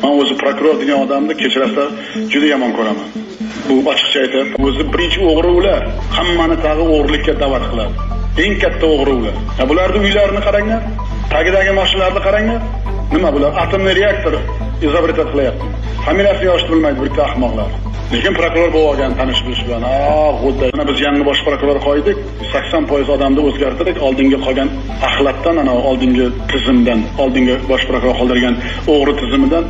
Men o'zi prokuror degan odamni kechirasizlar, juda yomon ko'raman. Bu ochiqcha aytib, o'zi birinchi o'g'ri ular. Hammani tag'i o'g'rilikka da'vat qiladi. Eng katta o'g'ri ular. Bularning uylarini qaranglar, tagidagi mashinalarni qaranglar. Nima bular? Atomli reaktor izobretat qilyapti. Familiyasini yoshni bilmaydi bitta ahmoqlar. Lekin prokuror bo'lib olgan tanish bilish bilan, xuddi mana biz yangi bosh prokuror qo'ydik, 80% odamni o'zgartirdik, oldingi qolgan axlatdan, ana oldingi tizimdan, oldingi bosh prokuror qoldirgan o'g'ri tizimidan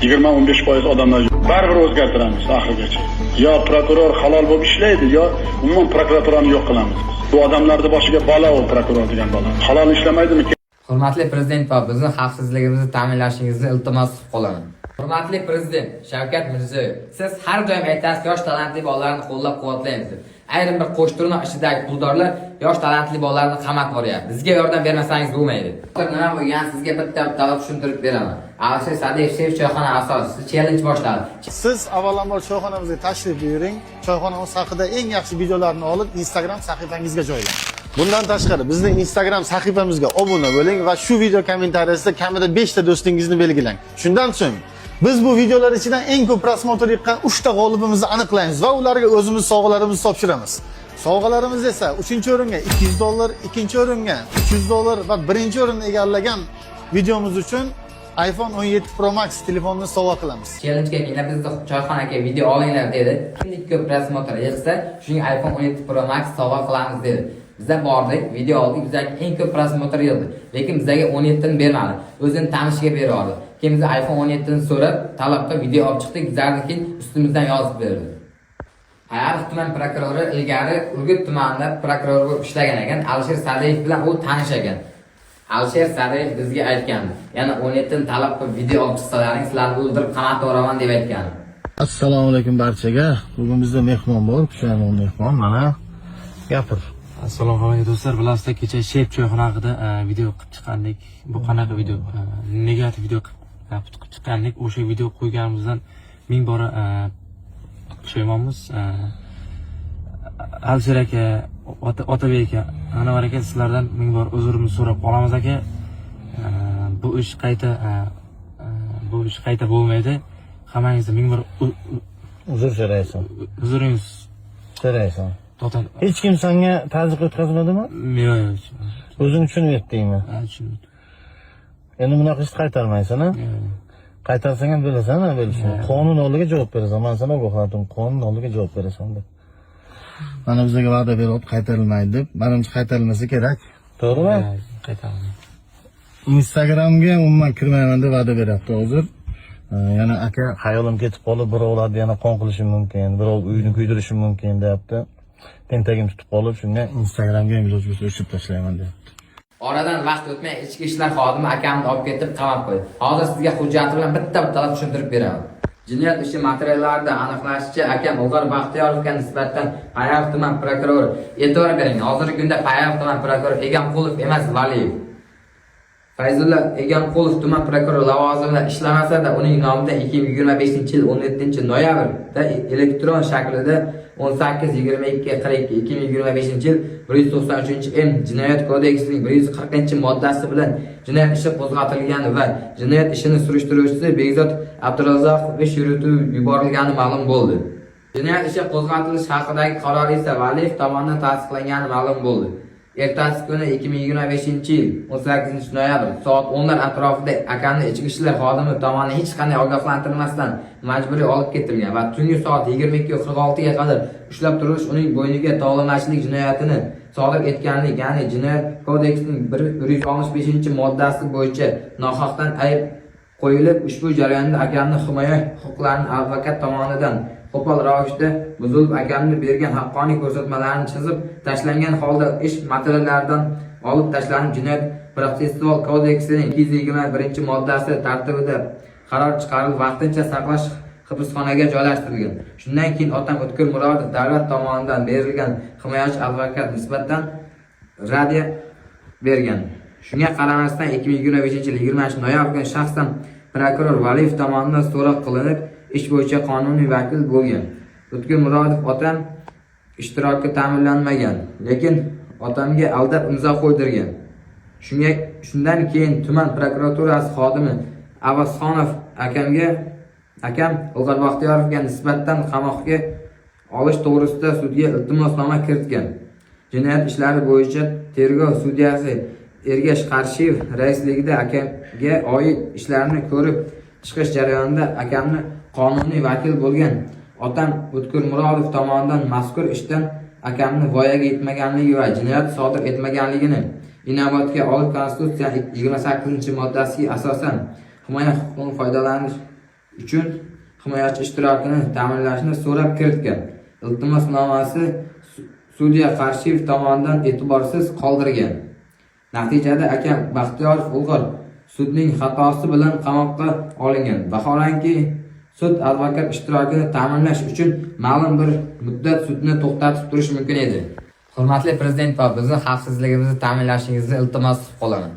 20-15% odamlar baribir o'zgartiramiz oxirigacha. Yo prokuror halol bo'lib ishlaydi, yo umuman prokuraturani yo'q qilamiz. Bu odamlarning boshiga balo u prokuror degan bola. Halol ishlamaydimi? Hurmatli prezident va bizni xavfsizligimizni ta'minlashingizni iltimos qilib qolaman. Hurmatli prezident Shavkat Mirziyoyev, siz har doim aytasiz, yosh talantli bolalarni qo'llab-quvvatlaymiz deb. Ayrim bir qo'shtirnoq ishidagi puldorlar yosh talantli bolalarni qamat boryapti. Bizga yordam bermasangiz bo'lmaydi. Nima bo'lgan sizga bitta tushuntirib beraman. Alisher Sa'diyev Chef choyxona asoschisi challenge boshladi. Siz avvalambor choyxonamizga tashrif buyuring. Choyxonamiz haqida eng yaxshi videolarni olib Instagram sahifangizga joylang. Bundan tashqari bizning Instagram sahifamizga obuna bo'ling va shu video kommentariyasida kamida 5 ta do'stingizni belgilang. Shundan so'ng biz bu videolar ichidan eng ko'p prosmotr yiqqan 3 ta g'olibimizni aniqlaymiz va ularga o'zimiz sovg'alarimizni topshiramiz. Sovg'alarimiz esa 3-o'ringa $200, 2-o'ringa $300 va 1-o'rinni egallagan videomiz uchun iPhone 17 Pro Max telefonni sovg'a qilamiz. Challenge-ga yana bizda choyxonaga video olinglar dedi. Kimlik ko'p prosmotr yig'sa, shunga iPhone 17 Pro Max sovg'a qilamiz dedi. Biza bordik, video oldik, bizga eng ko'p prosmotr yig'di. Lekin bizga 17 ni bermadi. O'zining tanishiga berdi. Keyin biz iPhone 17 ni so'rab, talabga video olib chiqdik, bizlarni keyin ustimizdan yozib berdi. Ayariq tuman prokurori ilgari Urgut tumanida prokuror bo'lib ishlagan ekan, Alisher Sa'diyev bilan u tanish ekan. Alisher Sa'diyev bizga aytgandi, yana 17 ni talab qilib video olib chiqsalaring, sizlarni o'ldirib qamatga yuboraman deb aytgan. Assalomu alaykum barchaga. Bugun bizda mehmon bor, Pushaymon mehmon. Mana gapir. Assalomu alaykum do'stlar, bilasizlar kecha Chef choyxona haqida video qilib chiqqandik. Bu qanaqa video? Negativ video qilib chiqqandik. O'sha video qo'yganimizdan ming bora pushaymonmiz. Alisher aka, Otabek aka, Anvar aka, sizlardan ming bor uzrimizni so'rab qolamiz aka. Bu ish qayta bo'lmaydi. Hammangizga ming bor Uzr so'raysan. Uzringiz So'raysan. to'xtab. Hech kim senga ta'ziq o'tkazmadimi? Yo'q. O'zing tushunayaptingmi? Tushundim. Endi bunaqa ishni qaytarmaysan, a? Qaytarsang ham bilasan, bilishni. Qonun oldiga javob berasan. Men sana ogohladim, qonun oldiga javob berasan deb. Mana bizga va'da berib qaytarilmaydi deb, menimcha qaytarilmasa kerak. To'g'rimi? Qaytarilmaydi. Instagramga umuman kirmayman deb va'da beryapti hozir. Yana aka xayolim ketib qolib, birovlarni yana qon qilishim mumkin, birov uyini kuydirishim mumkin deyapti. Tentagim tutib qolib, shunga Instagramga ham iloji bo'lsa o'chirib tashlayman deyapti. Oradan vaqt o'tmay ichki ishlar xodimi akamni olib ketib qamab qo'ydi. Hozir sizga hujjati bilan bitta-bitta tushuntirib beraman. Jinoyat ishi materiallarida aniqlanishicha, akam O'g'ar Baxtiyorovga nisbatan Payariq tuman prokurori e'tibor bering. Hozirgi kunda Payariq tuman prokurori Egamqulov emas, Valiyev. Fayzulla Egamqulov tuman prokurori lavozimida ishlamasa-da, uning nomidan 2025-yil 17-noyabrda elektron shaklda 18-22-42-2025-yil 193-M Jinoyat kodeksining 140-moddasi bilan jinoyat ishi qo'zg'atilgani va jinoyat ishini surishtiruvchisi Begzod Abdurazzoqov ish yuritib yuborilgani ma'lum bo'ldi. Jinoyat ishi qo'zg'atilish haqidagi qaror esa Valiyev tomonidan tasdiqlangani ma'lum bo'ldi. Ertasi kuni 2025-yil 18-noyabr soat 10lar atrofida akamni ichki ishlar xodimi tomonidan hech qanday ogohlantirmasdan majburiy olib ketilgan va tungi soat 22:46 ga qadar ushlab turilish uning bo'yniga tovlamachilik jinoyatini sodir etganlik, ya'ni Jinoyat kodeksining 165-moddasi bo'yicha nohaqdan ayb qo'yilib, ushbu jarayonda akamni himoya huquqlarini advokat tomonidan qo'pol ravishda buzilib, akamni bergan haqqoniy ko'rsatmalarni chizib tashlangan holda ish materiallaridan olib tashlanib, Jinoyat protsessual kodeksining 221-moddasi tartibida qaror chiqarilib, vaqtincha saqlash hibsxonaga joylashtirilgan. Shundan keyin otam O'tkir Murodov davlat tomonidan berilgan himoyachi advokat nisbatan raddiya bergan. Shunga qaramasdan 2025-yil 20-noyabr kuni shaxsan prokuror Valiyev tomonidan so'roq qilinib, ish bo'yicha qonuniy vakil bo'lgan. O'tkir Murodov otam ishtiroki ta'minlanmagan, lekin otamga aldab imzo qo'ydirgan. Shundan keyin tuman prokuraturasi xodimi Avasxonov akam Ilg'or Baxtiyorovga nisbatan qamoqqa olish to'g'risida sudga iltimosnoma kiritgan. Jinoyat ishlari bo'yicha tergov sudyasi Ergash Qarshiyev raisligida akamga oid ishlarni ko'rib chiqish jarayonida akamni qonuniy vakil bo'lgan otam O'tkir Murodov tomonidan mazkur ishdan akamni voyaga yetmaganligi va jinoyat sodir etmaganligini inobatga olib Konstitutsiya 28-moddasiga asosan himoya huquqidan foydalanish uchun himoyachi ishtirokini ta'minlashni so'rab kiritgan. Iltimosnomasi sudya Qarshiyev tomonidan e'tiborsiz qoldirilgan. Natijada akam Baxtiyorov Ilg'or sudning xatosi bilan qamoqqa olingan. Vaholanki sud advokat ishtirokini ta'minlash uchun ma'lum bir muddat sudni to'xtatib turish mumkin edi. Hurmatli prezident va bizning xavfsizligimizni ta'minlashingizni iltimos qilib qolaman.